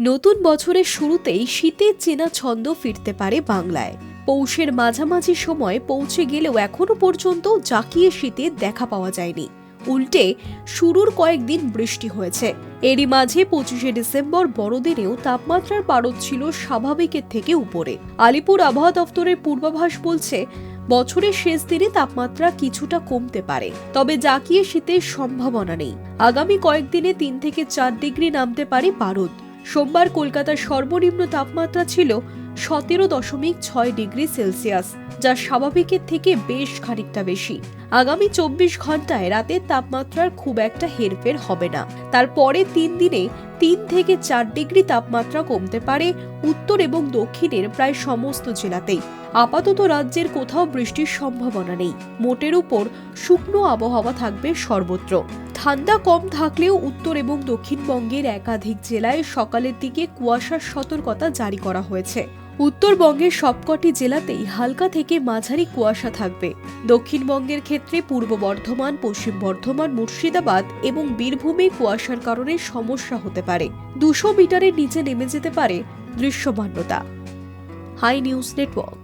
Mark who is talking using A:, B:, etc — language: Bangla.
A: নতুন বছরের শুরুতেই শীতের চেনা ছন্দ ফিরতে পারে বাংলায়। পৌষের মাঝামাঝি সময় পৌঁছে গেলেও এখনো পর্যন্ত জাঁকিয়ে শীতের দেখা পাওয়া যায়নি। উল্টে শুরুর কয়েকদিন বৃষ্টি হয়েছে। এরই মাঝে 25শে ডিসেম্বর বড়দিনেও তাপমাত্রার পারদ ছিল স্বাভাবিকের থেকে উপরে। আলিপুর আবহাওয়া দফতরের পূর্বাভাস বলছে, বছরের শেষ দিনে তাপমাত্রা কিছুটা কমতে পারে, তবে জাঁকিয়ে শীতের সম্ভাবনা নেই। আগামী কয়েকদিনে 3 থেকে 4 ডিগ্রি নামতে পারে পারদ। সোমবার কলকাতার সর্বনিম্ন তাপমাত্রা ছিল 17.6 ডিগ্রি সেলসিয়াস, যা স্বাভাবিকের থেকে বেশ খানিকটা বেশি। আগামী 24 ঘন্টায় রাতের তাপমাত্রার খুব একটা হেরফের হবে না। তারপরে 3 দিনে 3 থেকে 4 ডিগ্রি তাপমাত্রা কমতে পারে উত্তর এবং দক্ষিণের প্রায় সমস্ত জেলাতেই। আপাতত রাজ্যের কোথাও বৃষ্টির সম্ভাবনা নেই। মোটের উপর শুকনো আবহাওয়া থাকবে সর্বত্র। ঠান্ডা কম থাকলেও উত্তর এবং দক্ষিণবঙ্গের একাধিক জেলায় সকালের দিকে কুয়াশার সতর্কতা জারি করা হয়েছে। উত্তরবঙ্গের সবকটি জেলাতেই হালকা থেকে মাঝারি কুয়াশা থাকবে। দক্ষিণবঙ্গের ক্ষেত্রে পূর্ব বর্ধমান, পশ্চিম বর্ধমান, মুর্শিদাবাদ এবং বীরভূমে কুয়াশার কারণে সমস্যা হতে পারে। 200 মিটারের নিচে নেমে যেতে পারে দৃশ্যমানতা। Hi news network.